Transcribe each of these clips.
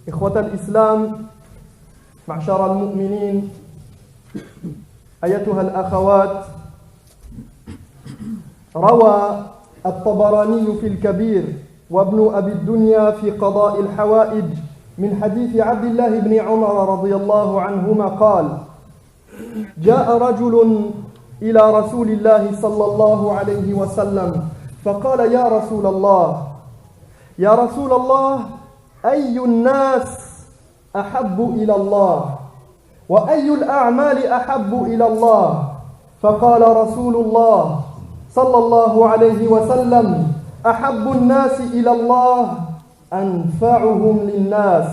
إخوة الإسلام معشر المؤمنين أيتها الأخوات روى الطبراني في الكبير وابن أبي الدنيا في قضاء الحوائج من حديث عبد الله بن عمر رضي الله عنهما قال جاء رجل إلى رسول الله صلى الله عليه وسلم فقال يا رسول الله أي الناس أحب إلى الله وأي الأعمال أحب إلى الله فقال رسول الله صلى الله عليه وسلم أحب الناس إلى الله أنفعهم للناس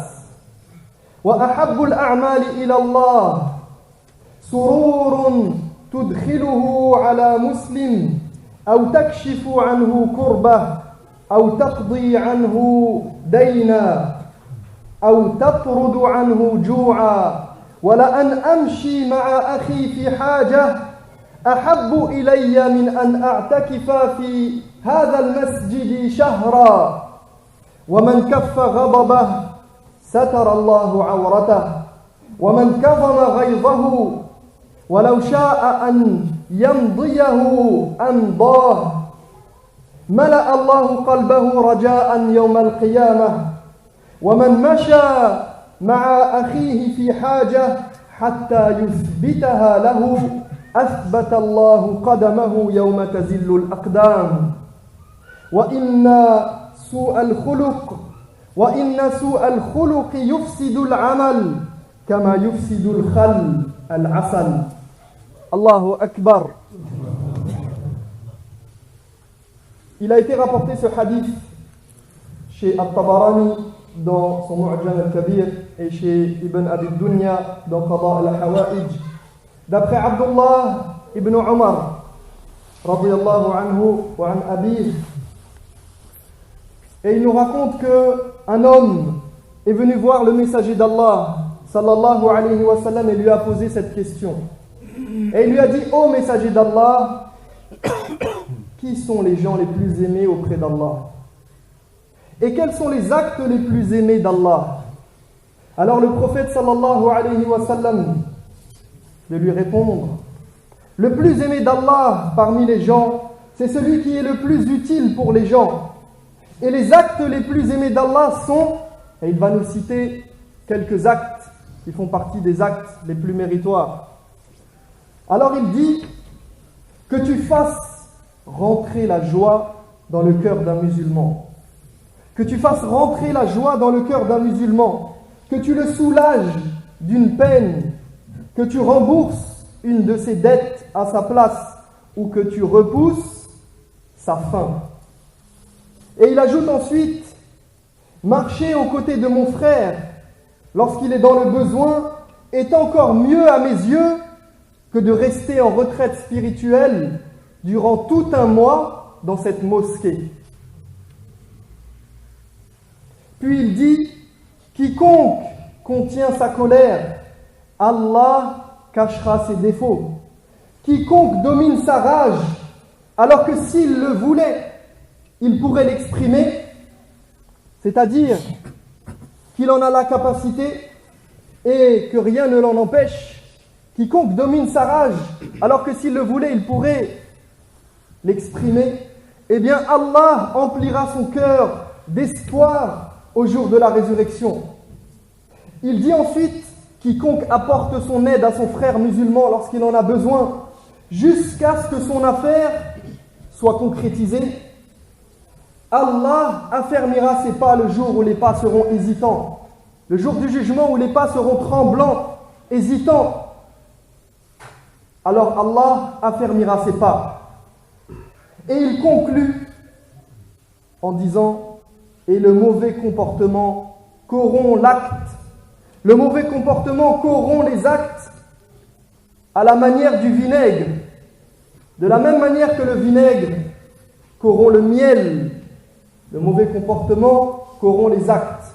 وأحب الأعمال إلى الله سرور تدخله على مسلم أو تكشف عنه كربة أو تقضي عنه دينا أو تطرد عنه جوعا ولأن أمشي مع أخي في حاجة أحب إلي من أن أعتكف في هذا المسجد شهرا ومن كف غضبه ستر الله عورته ومن كظم غيظه ولو شاء أن يمضيه أمضاه ملأ الله قلبه رجاء يوم القيامة ومن مشى مع أخيه في حاجة حتى يثبتها له أثبت الله قدمه يوم تزل الأقدام وإن سوء الخلق يفسد العمل كما يفسد الخل العسل. Allahu Akbar. Il a été rapporté ce hadith chez At-Tabarani dans son Mu'jam al-Kabir et chez Ibn Abi Dunya dans Qada al-Hawa'ij d'après Abdullah ibn Umar radiyallahu anhu wa an abih, et il nous raconte qu'un homme est venu voir le messager d'Allah sallallahu alayhi wa sallam et lui a posé cette question. Et il lui a dit: ô messager d'Allah, qui sont les gens les plus aimés auprès d'Allah? Et quels sont les actes les plus aimés d'Allah? Alors le prophète sallallahu alayhi wa sallam de lui répondre: le plus aimé d'Allah parmi les gens, c'est celui qui est le plus utile pour les gens. Et les actes les plus aimés d'Allah sont, et il va nous citer quelques actes qui font partie des actes les plus méritoires. Alors il dit que tu fasses rentrer la joie dans le cœur d'un musulman. Que tu fasses rentrer la joie dans le cœur d'un musulman. Que tu le soulages d'une peine. Que tu rembourses une de ses dettes à sa place. Ou que tu repousses sa faim. Et il ajoute ensuite: marcher aux côtés de mon frère lorsqu'il est dans le besoin est encore mieux à mes yeux que de rester en retraite spirituelle durant tout un mois dans cette mosquée. Puis il dit: quiconque contient sa colère, Allah cachera ses défauts. Quiconque domine sa rage, alors que s'il le voulait, il pourrait l'exprimer, c'est-à-dire qu'il en a la capacité et que rien ne l'en empêche. Quiconque domine sa rage, alors que s'il le voulait, il pourrait l'exprimer, eh bien Allah emplira son cœur d'espoir au jour de la résurrection. Il dit ensuite: quiconque apporte son aide à son frère musulman lorsqu'il en a besoin, jusqu'à ce que son affaire soit concrétisée, Allah affermira ses pas le jour où les pas seront hésitants, le jour du jugement où les pas seront tremblants, hésitants. Alors Allah affermira ses pas. Et il conclut en disant: et le mauvais comportement corrompt l'acte. Le mauvais comportement corrompt les actes à la manière du vinaigre. De la même manière que le vinaigre corrompt le miel, le mauvais comportement corrompt les actes.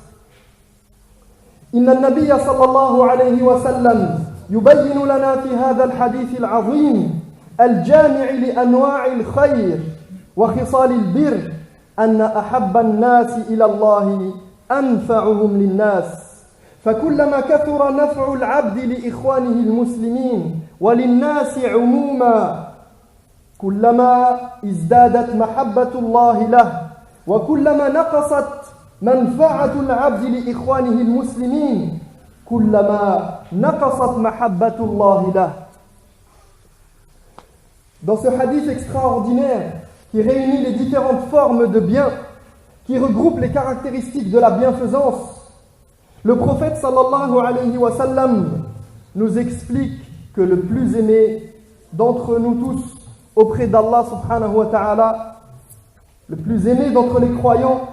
Inna an-nabiyya sallallahu alayhi wa sallam يبين لنا في هذا الحديث العظيم الجامع لأنواع الخير وخصال البر أن أحب الناس إلى الله أنفعهم للناس فكلما كثر نفع العبد لإخوانه المسلمين وللناس عموما كلما ازدادت محبة الله له وكلما نقصت منفعة العبد لإخوانه المسلمين كلما نقصت محبة الله له. Dans ce hadith extraordinaire qui réunit les différentes formes de bien, qui regroupe les caractéristiques de la bienfaisance, le prophète sallallahu alayhi wa sallam nous explique que le plus aimé d'entre nous tous auprès d'Allah subhanahu wa ta'ala, le plus aimé d'entre les croyants,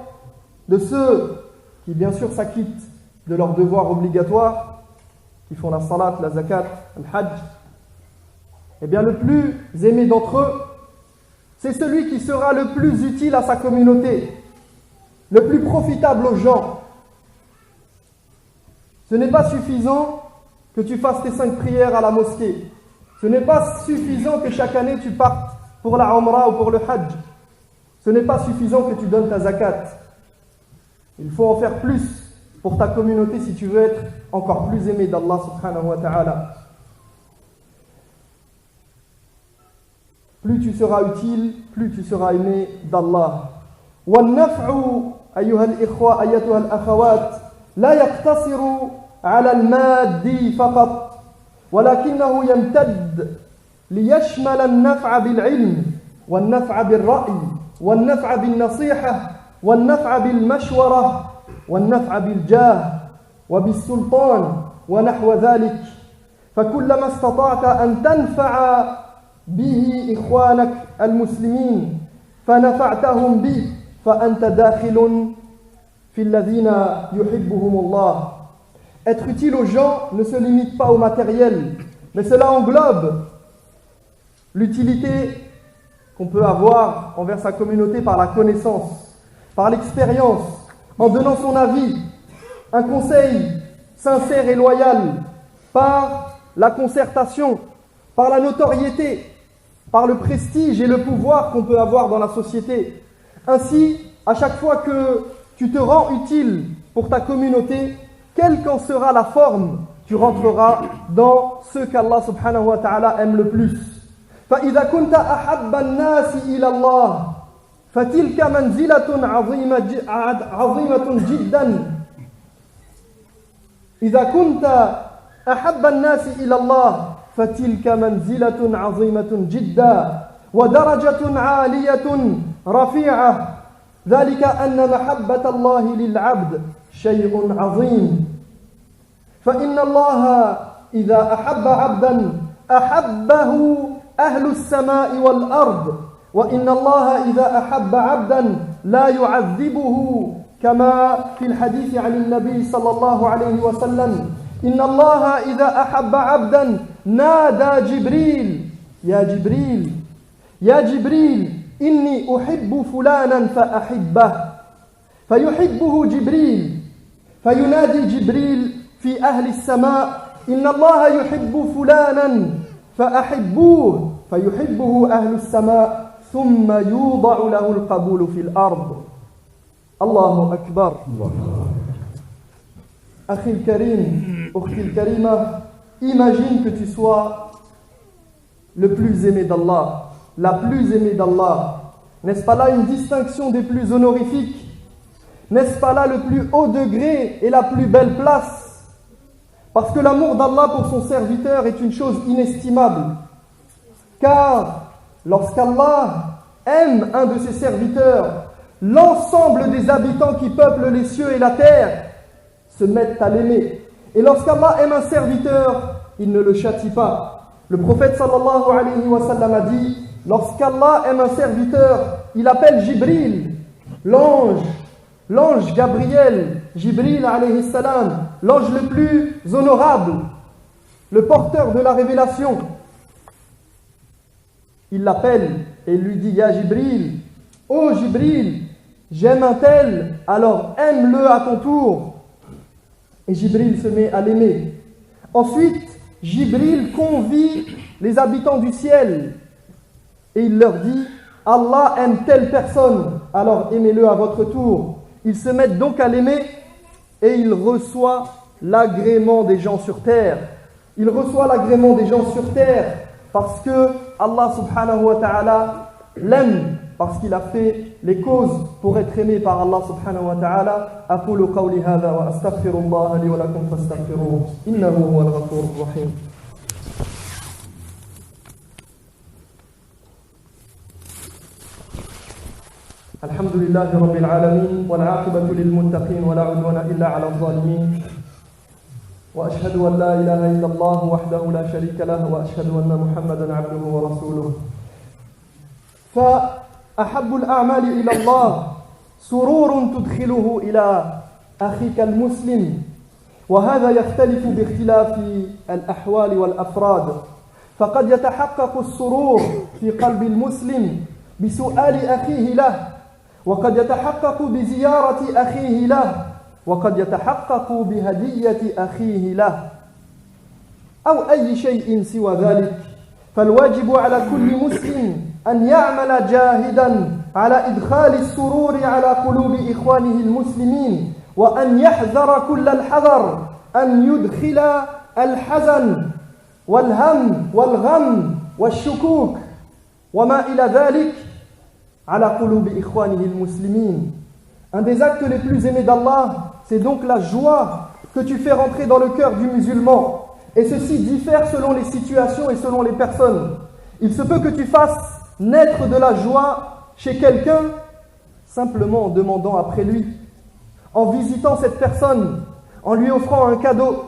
de ceux qui bien sûr s'acquittent de leurs devoirs obligatoires, qui font la salat, la zakat, le hajj, eh bien le plus aimé d'entre eux, c'est celui qui sera le plus utile à sa communauté, le plus profitable aux gens. Ce n'est pas suffisant que tu fasses tes 5 prières à la mosquée. Ce n'est pas suffisant que chaque année tu partes pour la Umrah ou pour le Hajj. Ce n'est pas suffisant que tu donnes ta zakat. Il faut en faire plus pour ta communauté si tu veux être encore plus aimé d'Allah subhanahu wa ta'ala. Plus tu seras utile, plus tu seras aimé d'Allah. والنفع أيها الإخوة أيتها الأخوات لا يقتصر على المادي فقط ولكنه يمتد ليشمل النفع بالعلم والنفع بالرأي والنفع بالنصيحة والنفع بالمشورة والنفع بالجاه وبالسلطان ونحو ذلك فكلما استطعت أن تنفع به إخوانك المسلمين فنفعتهم به فأنت داخل في الذين يحبهم الله. Être utile aux gens ne se limite pas au matériel, mais cela englobe l'utilité qu'on peut avoir envers sa communauté par la connaissance, par l'expérience, en donnant son avis, un conseil sincère et loyal, par la concertation, par la notoriété, par le prestige et le pouvoir qu'on peut avoir dans la société. Ainsi, à chaque fois que tu te rends utile pour ta communauté, quelle qu'en sera la forme, tu rentreras dans ce qu'Allah subhanahu wa ta'ala aime le plus. فإذا كنت أحب الناس إلى الله فتلك منزلة عظيمة جدا. إذا كنت أحب الناس إلى الله فتلك منزلة عظيمة جدا ودرجة عالية رفيعة ذلك أن محبة الله للعبد شيء عظيم فإن الله إذا أحب عبدا أحبه أهل السماء والأرض وإن الله إذا أحب عبدا لا يعذبه كما في الحديث عن النبي صلى الله عليه وسلم إن الله إذا أحب عبدا نادى جبريل يا جبريل يا جبريل إني أحب فلانا فأحبه فيحبه جبريل فينادي جبريل في أهل السماء إن الله يحب فلانا فأحبوه فيحبه أهل السماء ثم يوضع له القبول في الأرض. الله أكبر. أخي الكريم أختي الكريمة, imagine que tu sois le plus aimé d'Allah, la plus aimée d'Allah. N'est-ce pas là une distinction des plus honorifiques? N'est-ce pas là le plus haut degré et la plus belle place? Parce que l'amour d'Allah pour son serviteur est une chose inestimable. Car lorsqu'Allah aime un de ses serviteurs, l'ensemble des habitants qui peuplent les cieux et la terre se mettent à l'aimer. Et lorsqu'Allah aime un serviteur, il ne le châtie pas. Le prophète sallallahu alayhi wa sallam a dit, lorsqu'Allah aime un serviteur, il appelle Jibril, l'ange Gabriel, Jibril alayhi salam, l'ange le plus honorable, le porteur de la révélation. Il l'appelle et lui dit, Ya Jibril, oh Jibril, j'aime un tel, alors aime-le à ton tour. Et Jibril se met à l'aimer. Ensuite, Jibril convie les habitants du ciel et il leur dit, Allah aime telle personne, alors aimez-le à votre tour. Ils se mettent donc à l'aimer et il reçoit l'agrément des gens sur terre. Il reçoit l'agrément des gens sur terre parce que Allah subhanahu wa ta'ala l'aime, parce qu'il a fait les causes pour être aimé par Allah subhanahu wa ta'ala. Aqulu qawli hadha wa astaghfirullah li wa lakum fastaghfiruhu innahu huwal ghafurur rahim. الحمد لله رب العالمين والعاقبة للمتقين ولا عدوان إلا على الظالمين وأشهد أن لا إله إلا الله وحده لا شريك له وأشهد أن محمدا عبده ورسوله فأحب الأعمال إلى الله سرور تدخله إلى أخيك المسلم وهذا يختلف باختلاف الأحوال والأفراد فقد يتحقق السرور في قلب المسلم بسؤال أخيه له وقد يتحقق بزيارة أخيه له وقد يتحقق بهدية أخيه له أو أي شيء سوى ذلك فالواجب على كل مسلم أن يعمل جاهدا على إدخال السرور على قلوب إخوانه المسلمين وأن يحذر كل الحذر أن يدخل الحزن والهم والغم والشكوك وما إلى ذلك على قلوب إخوانه المسلمين. Un des actes les plus aimés d'Allah, c'est donc la joie que tu fais rentrer dans le cœur du musulman. Et ceci diffère selon les situations et selon les personnes. Il se peut que tu fasses naître de la joie chez quelqu'un simplement en demandant après lui, en visitant cette personne, en lui offrant un cadeau.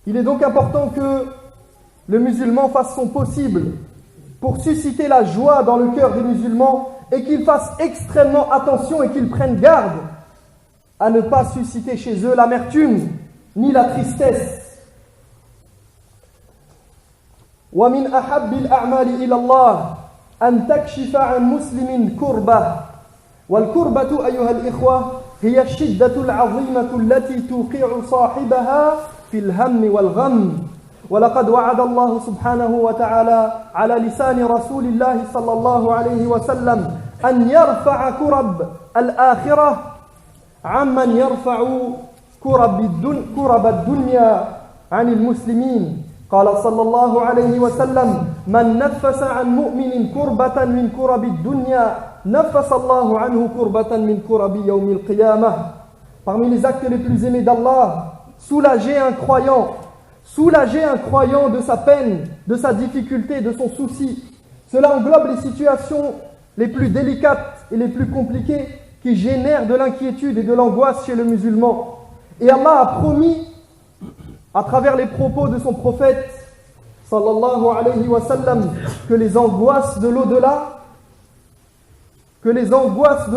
Il est donc important que le musulman fasse son possible pour susciter la joie dans le cœur des musulmans et qu'il fasse extrêmement attention et qu'il prenne garde à ne pas susciter chez eux l'amertume ni la tristesse. ومن أحب الأعمال إلى الله أن تكشف عن مسلم كربة والكربة أيها الإخوة هي الشدة العظيمة التي توقع صاحبها في الهم والغم ولقد وعد الله سبحانه وتعالى على لسان رسول الله صلى الله عليه وسلم أن يرفع كرب الآخرة عمن يرفع كرب الدنيا عن المسلمين قال صلى الله عليه وسلم من نفس عن مؤمن كربة من كرب الدنيا نفس الله عنه كربة من كرب يوم القيامة. Parmi les actes les plus aimés d'Allah, soulager un croyant de sa peine, de sa difficulté, de son souci. Cela englobe les situations les plus délicates et les plus compliquées qui génèrent de l'inquiétude et de l'angoisse chez le musulman. Et Allah a promis, à travers les propos de son prophète, sallallahu alayhi wa sallam, que les angoisses de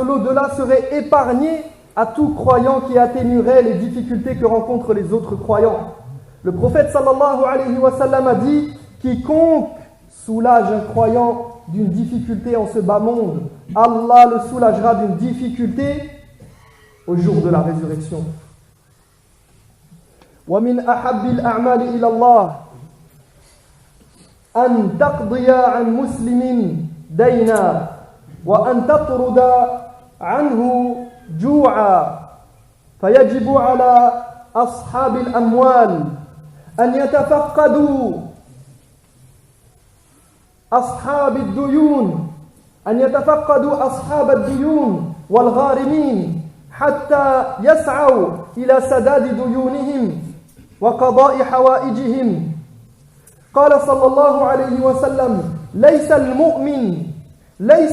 l'au-delà seraient épargnées à tout croyant qui atténuerait les difficultés que rencontrent les autres croyants. Le prophète sallallahu alayhi wa sallam a dit « Quiconque soulage un croyant d'une difficulté en ce bas monde, Allah le soulagera d'une difficulté au jour de la résurrection. » ومن أحب الأعمال إلى الله أن تقضي عن مسلم دينا وأن تطرد عنه جوعا فيجب على أصحاب الأموال أن يتفقدوا أصحاب الديون والغارمين حتى يسعوا إلى سداد ديونهم وقضاء حوائجهم. قال صلى الله عليه وسلم ليس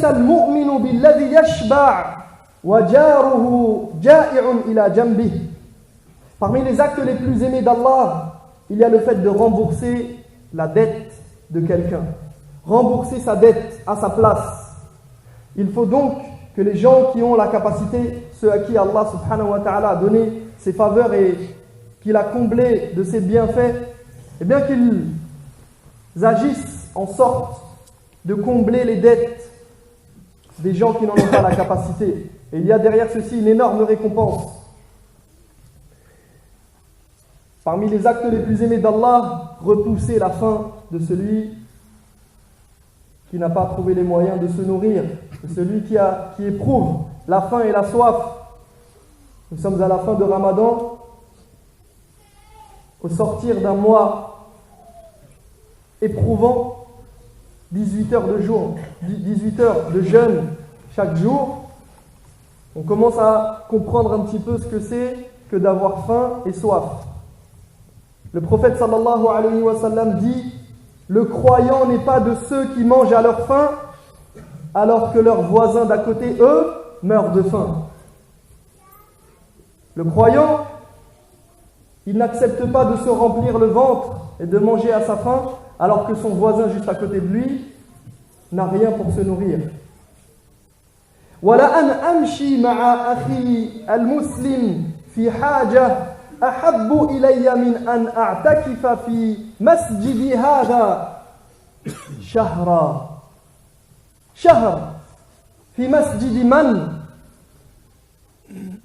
المؤمن بالذي يشبع وجاره جائع إلى جنبه. Parmi les actes les plus aimés d'Allah, il y a le fait de rembourser la dette de quelqu'un. Rembourser sa dette à sa place. Il faut donc que les gens qui ont la capacité, ceux à qui Allah subhanahu wa ta'ala a donné ses faveurs et qu'il a comblé de ses bienfaits, eh bien qu'ils agissent en sorte de combler les dettes des gens qui n'en ont pas la capacité. Et il y a derrière ceci une énorme récompense. Parmi les actes les plus aimés d'Allah, repousser la faim de celui qui n'a pas trouvé les moyens de se nourrir, de celui qui éprouve la faim et la soif. Nous sommes à la fin de Ramadan, au sortir d'un mois éprouvant, 18 heures de jeûne chaque jour. On commence à comprendre un petit peu ce que c'est que d'avoir faim et soif. Le prophète sallallahu alayhi wa sallam dit: le croyant n'est pas de ceux qui mangent à leur faim alors que leurs voisins d'à côté, eux, meurent de faim. Le croyant, il n'accepte pas de se remplir le ventre et de manger à sa faim alors que son voisin juste à côté de lui n'a rien pour se nourrir. وَلَأَنْ أَمْشِي مَعَ أَخِي الْمُسْلِمِ فِي حَاجَةٍ أَحَبُّ إِلَيَّ مِنْ أَنْ أَعْتَكِفَ فِي مَسْجِدِ هَذَا شهر في مسجد من؟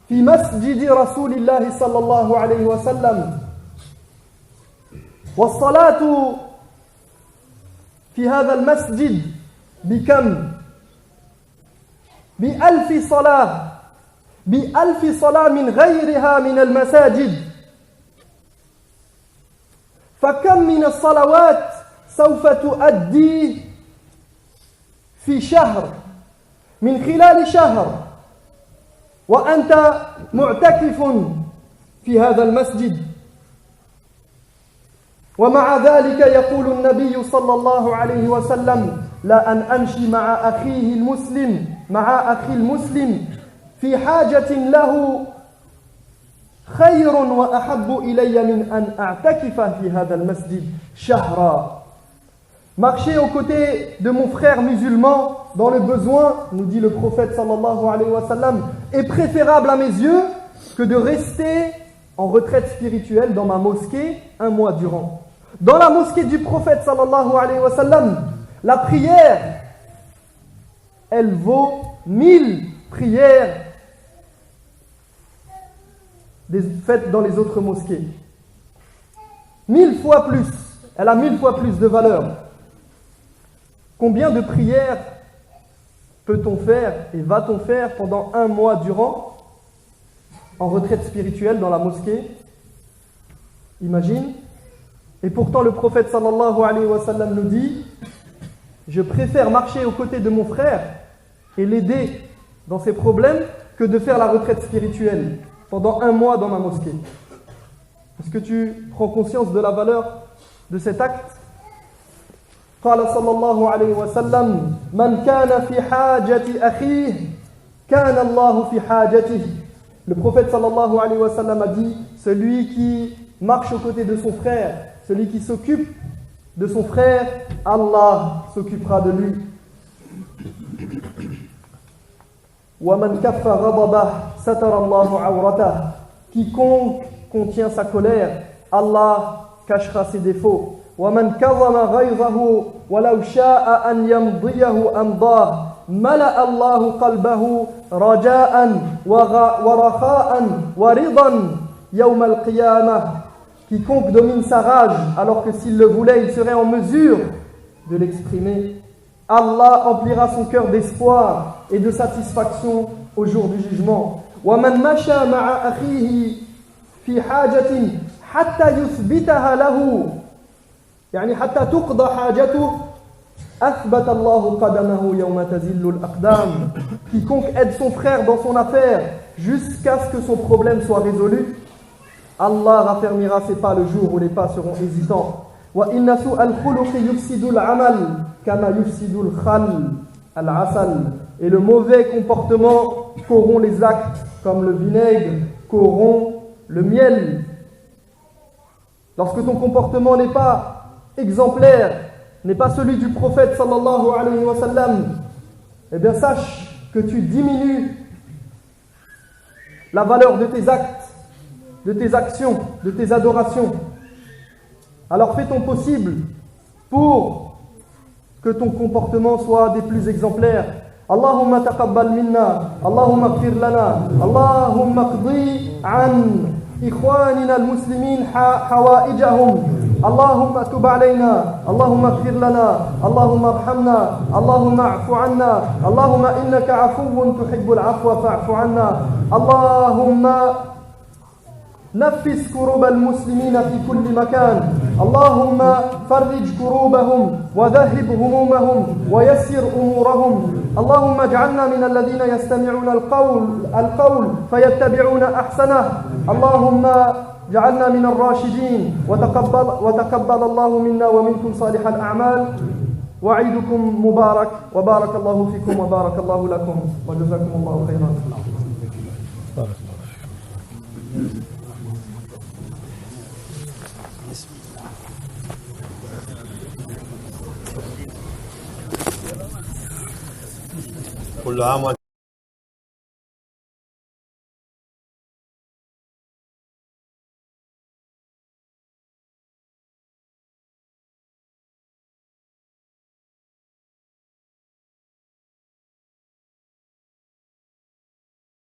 في مسجد رسول الله صلى الله عليه وسلم. والصلاة في هذا المسجد بكم؟ ب1000 صلاة، ب1000 صلاة من غيرها من المساجد. فكم من الصلوات سوف تؤدي في شهر، من خلال شهر، وأنت معتكف في هذا المسجد. ومع ذلك يقول النبي صلى الله عليه وسلم: لا أن أمشي مع أخي المسلم في حاجة له خير وأحب إلي من أن أعتكف في هذا المسجد شهرا. Marcher aux côtés de mon frère musulman dans le besoin, nous dit le prophète sallallahu alayhi wa sallam, est préférable à mes yeux que de rester en retraite spirituelle dans ma mosquée un mois durant. Dans la mosquée du prophète sallallahu alayhi wa sallam, la prière, elle vaut 1000 prières faites dans les autres mosquées. 1000 fois plus, elle a 1000 fois plus de valeur. Combien de prières peut-on faire et va-t-on faire pendant un mois durant en retraite spirituelle dans la mosquée? Imagine. Et pourtant le prophète sallallahu alayhi wa sallam nous dit: je préfère marcher aux côtés de mon frère et l'aider dans ses problèmes que de faire la retraite spirituelle pendant un mois dans ma mosquée. Est-ce que tu prends conscience de la valeur de cet acte? قال صلى الله عليه وسلم: من كان في حاجة أخيه كان الله في حاجته. Le prophète sallallahu alayhi wa sallam a dit: celui qui marche aux côtés de son frère, celui qui s'occupe de son frère, Allah s'occupera de lui. ومن كف غضبه ستر الله عورته. Quiconque contient sa colère, Allah cachera ses défauts. ومن كظم غيظه ولو شاء أن يمضيه أمضاه ملأ الله قلبه رجاء ورخاء ورضا يوم القيامة. Quiconque domine sa rage alors que s'il le voulait il serait en mesure de l'exprimer, Allah emplira son cœur d'espoir et de satisfaction au jour du jugement. ومن مشى مع أخيه في حاجة حتى يثبتها له يعني حتى تقضى حاجته أثبت الله قدمه يوم تزل الأقدام. Quiconque aide son frère dans son affaire jusqu'à ce que son problème soit résolu, Allah raffermira ses pas le jour où les pas seront hésitants. وإن سوء الخلق يفسد العمل كما يفسد الخل العسل. Et le mauvais comportement corrompt les actes comme le vinaigre corrompt le miel. Lorsque ton comportement n'est pas exemplaire, n'est pas celui du prophète sallallahu alayhi wa sallam, eh bien sache que tu diminues la valeur de tes actes, de tes actions, de tes adorations. Alors fais ton possible pour que ton comportement soit des plus exemplaires. Allahumma taqabbal minna, Allahumma ighfir lana, Allahumma qdi an ikhwanina al-muslimin hawaijahum اللهم تب علينا، اللهم اغفر لنا، اللهم ارحمنا، اللهم اعف عنا، اللهم إنك عفو تحب العفو فاعف عنا. اللهم نفس كروب المسلمين في كل مكان، اللهم فرج كروبهم وذهب همومهم ويسر أمورهم. اللهم اجعلنا من الذين يستمعون القول فيتبعون أحسنه. اللهم اجعلنا من الراشدين، وتقبل الله منا ومنكم صالح الأعمال. وعيدكم مبارك، وبارك الله فيكم وبارك الله لكم وجزاكم الله خيرا. كل عام